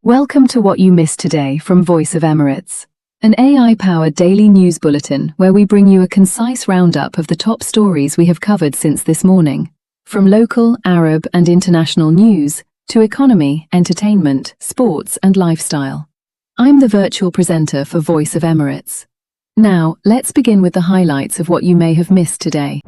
Welcome to What You Missed Today from Voice of Emirates, an AI-powered daily news bulletin where we bring you a concise roundup of the top stories we have covered since this morning, from local, Arab and international news to economy, entertainment, sports and lifestyle. I'm the virtual presenter for Voice of Emirates. Now, let's begin with the highlights of what you may have missed today.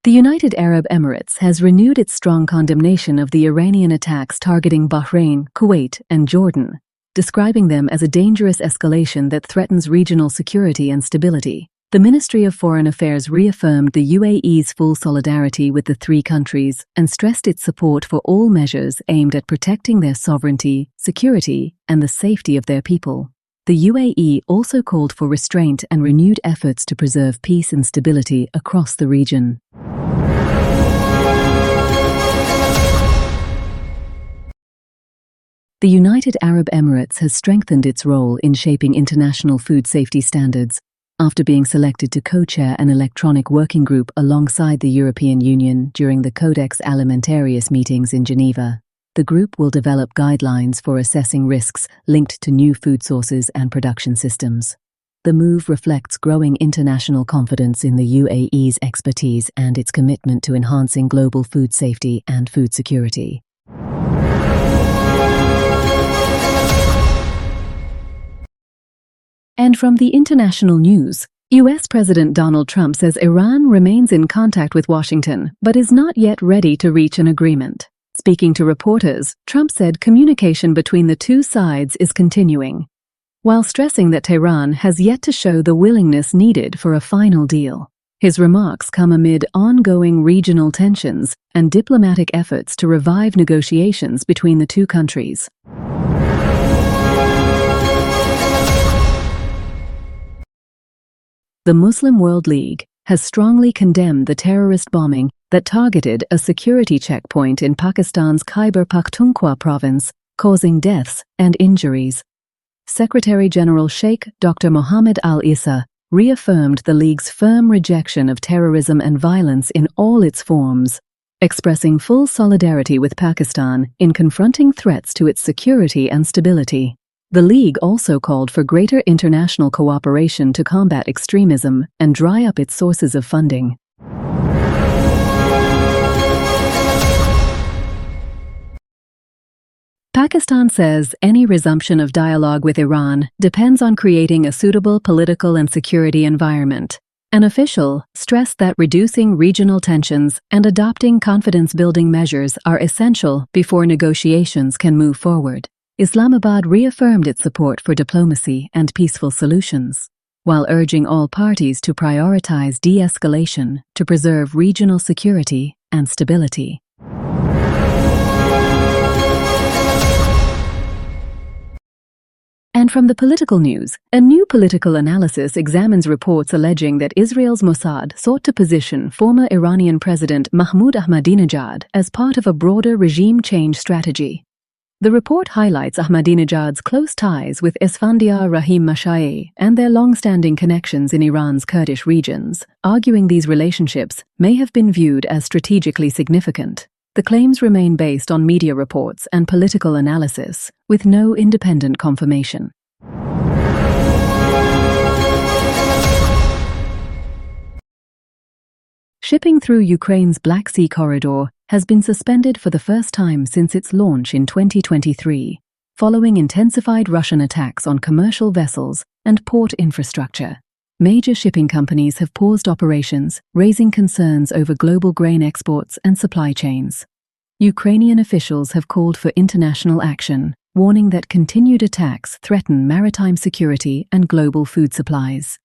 The United Arab Emirates has renewed its strong condemnation of the Iranian attacks targeting Bahrain, Kuwait, and Jordan, describing them as a dangerous escalation that threatens regional security and stability. The Ministry of Foreign Affairs reaffirmed the UAE's full solidarity with the three countries and stressed its support for all measures aimed at protecting their sovereignty, security, and the safety of their people. The UAE also called for restraint and renewed efforts to preserve peace and stability across the region. The United Arab Emirates has strengthened its role in shaping international food safety standards after being selected to co-chair an electronic working group alongside the European Union during the Codex Alimentarius meetings in Geneva. The group will develop guidelines for assessing risks linked to new food sources and production systems. The move reflects growing international confidence in the UAE's expertise and its commitment to enhancing global food safety and food security. And from the international news, U.S. President Donald Trump says Iran remains in contact with Washington, but is not yet ready to reach an agreement. Speaking to reporters, Trump said communication between the two sides is continuing, while stressing that Tehran has yet to show the willingness needed for a final deal. His remarks come amid ongoing regional tensions and diplomatic efforts to revive negotiations between the two countries. The Muslim World League has strongly condemned the terrorist bombing that targeted a security checkpoint in Pakistan's Khyber Pakhtunkhwa province, causing deaths and injuries. Secretary General Sheikh Dr. Mohammed Al-Issa reaffirmed the League's firm rejection of terrorism and violence in all its forms, expressing full solidarity with Pakistan in confronting threats to its security and stability. The League also called for greater international cooperation to combat extremism and dry up its sources of funding. Pakistan says any resumption of dialogue with Iran depends on creating a suitable political and security environment. An official stressed that reducing regional tensions and adopting confidence-building measures are essential before negotiations can move forward. Islamabad reaffirmed its support for diplomacy and peaceful solutions, while urging all parties to prioritize de-escalation to preserve regional security and stability. And from the political news, a new political analysis examines reports alleging that Israel's Mossad sought to position former Iranian President Mahmoud Ahmadinejad as part of a broader regime change strategy. The report highlights Ahmadinejad's close ties with Esfandiar Rahim Mashai and their long-standing connections in Iran's Kurdish regions, arguing these relationships may have been viewed as strategically significant. The claims remain based on media reports and political analysis, with no independent confirmation. Shipping through Ukraine's Black Sea corridor has been suspended for the first time since its launch in 2023, following intensified Russian attacks on commercial vessels and port infrastructure. Major shipping companies have paused operations, raising concerns over global grain exports and supply chains. Ukrainian officials have called for international action, warning that continued attacks threaten maritime security and global food supplies.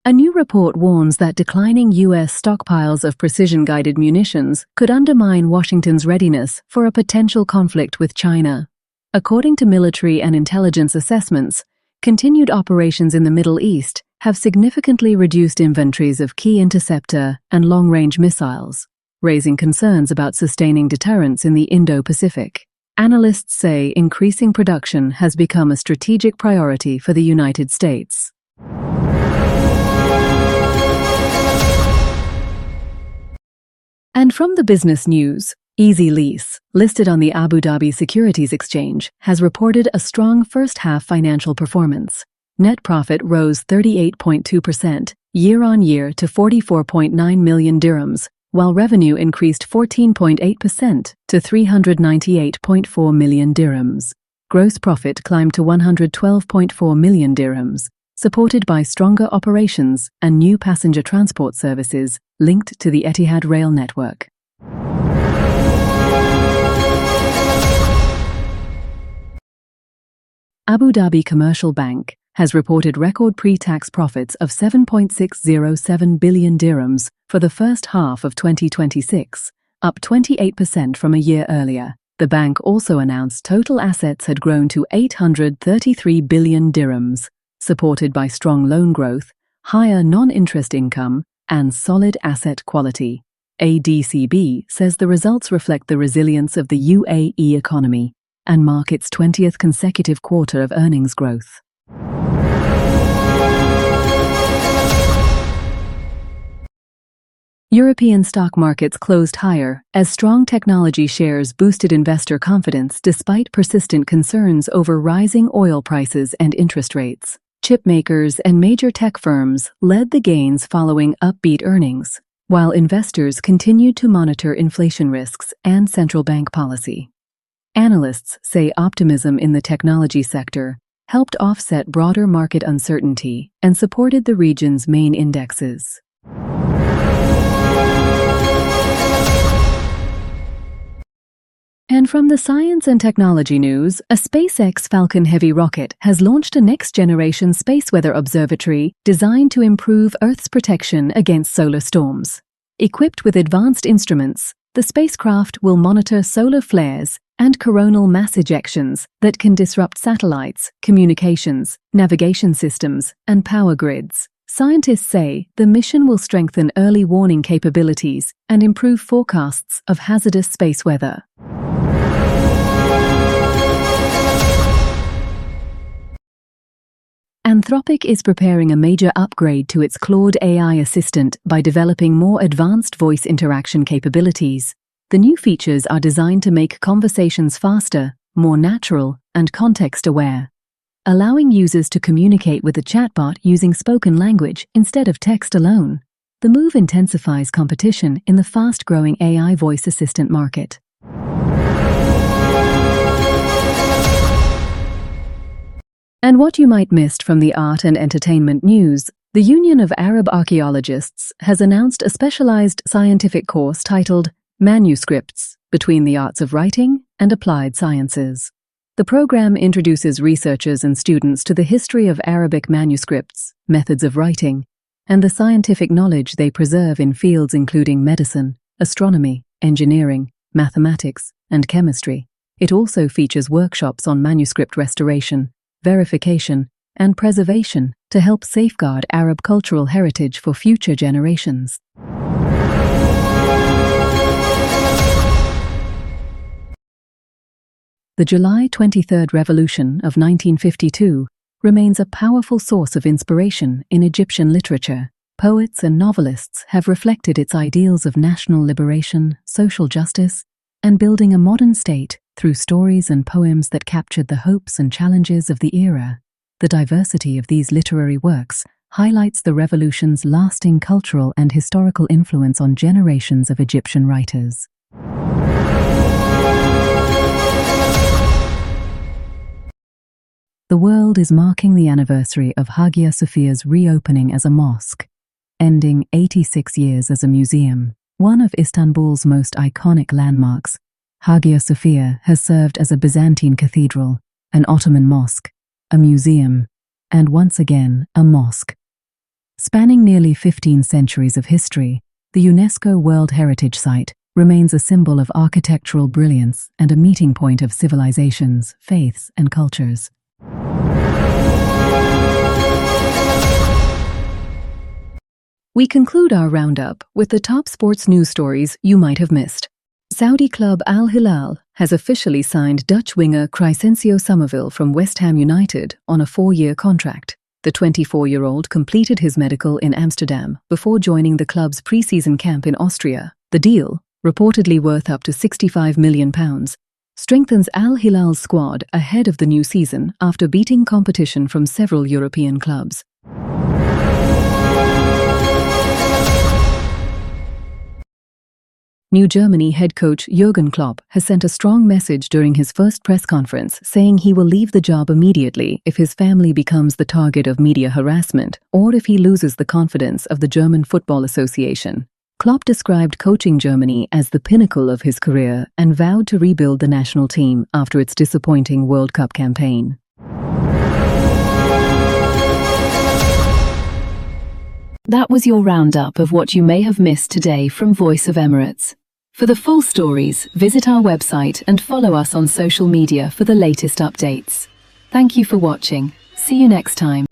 A new report warns that declining U.S. stockpiles of precision-guided munitions could undermine Washington's readiness for a potential conflict with China. According to military and intelligence assessments, continued operations in the Middle East have significantly reduced inventories of key interceptor and long-range missiles, raising concerns about sustaining deterrence in the Indo-Pacific. Analysts say increasing production has become a strategic priority for the United States. And from the business news, Easy Lease, listed on the Abu Dhabi Securities Exchange, has reported a strong first-half financial performance. Net profit rose 38.2% year-on-year to 44.9 million dirhams, while revenue increased 14.8% to 398.4 million dirhams. Gross profit climbed to 112.4 million dirhams, supported by stronger operations and new passenger transport services linked to the Etihad rail network. Abu Dhabi Commercial Bank has reported record pre-tax profits of 7.607 billion dirhams for the first half of 2026, up 28% from a year earlier. The bank also announced total assets had grown to 833 billion dirhams, supported by strong loan growth, higher non-interest income, and solid asset quality. ADCB says the results reflect the resilience of the UAE economy and mark its 20th consecutive quarter of earnings growth. European stock markets closed higher as strong technology shares boosted investor confidence despite persistent concerns over rising oil prices and interest rates. Chip makers and major tech firms led the gains following upbeat earnings, while investors continued to monitor inflation risks and central bank policy. Analysts say optimism in the technology sector helped offset broader market uncertainty and supported the region's main indexes. And from the science and technology news, a SpaceX Falcon Heavy rocket has launched a next-generation space weather observatory designed to improve Earth's protection against solar storms. Equipped with advanced instruments, the spacecraft will monitor solar flares and coronal mass ejections that can disrupt satellites, communications, navigation systems, and power grids. Scientists say the mission will strengthen early warning capabilities and improve forecasts of hazardous space weather. Anthropic is preparing a major upgrade to its Claude AI assistant by developing more advanced voice interaction capabilities. The new features are designed to make conversations faster, more natural, and context-aware, allowing users to communicate with the chatbot using spoken language instead of text alone. The move intensifies competition in the fast-growing AI voice assistant market. And what you might missed from the art and entertainment news, the Union of Arab Archaeologists has announced a specialized scientific course titled Manuscripts Between the Arts of Writing and Applied Sciences. The program introduces researchers and students to the history of Arabic manuscripts, methods of writing, and the scientific knowledge they preserve in fields including medicine, astronomy, engineering, mathematics, and chemistry. It also features workshops on manuscript restoration, verification, and preservation to help safeguard Arab cultural heritage for future generations. The July 23rd Revolution of 1952 remains a powerful source of inspiration in Egyptian literature. Poets and novelists have reflected its ideals of national liberation, social justice, and building a modern state through stories and poems that captured the hopes and challenges of the era. The diversity of these literary works highlights the revolution's lasting cultural and historical influence on generations of Egyptian writers. The world is marking the anniversary of Hagia Sophia's reopening as a mosque, ending 86 years as a museum. One of Istanbul's most iconic landmarks, Hagia Sophia has served as a Byzantine cathedral, an Ottoman mosque, a museum, and once again, a mosque. Spanning nearly 15 centuries of history, the UNESCO World Heritage Site remains a symbol of architectural brilliance and a meeting point of civilizations, faiths, and cultures. We conclude our roundup with the top sports news stories you might have missed. Saudi club Al Hilal has officially signed Dutch winger Crysencio Somerville from West Ham United on a 4-year contract. The 24-year-old completed his medical in Amsterdam before joining the club's pre-season camp in Austria, The deal, reportedly worth up to £65 million, strengthens Al Hilal's squad ahead of the new season after beating competition from several European clubs. New Germany head coach Jurgen Klopp has sent a strong message during his first press conference, saying he will leave the job immediately if his family becomes the target of media harassment or if he loses the confidence of the German Football Association. Klopp described coaching Germany as the pinnacle of his career and vowed to rebuild the national team after its disappointing World Cup campaign. That was your roundup of what you may have missed today from Voice of Emirates. For the full stories, visit our website and follow us on social media for the latest updates. Thank you for watching. See you next time.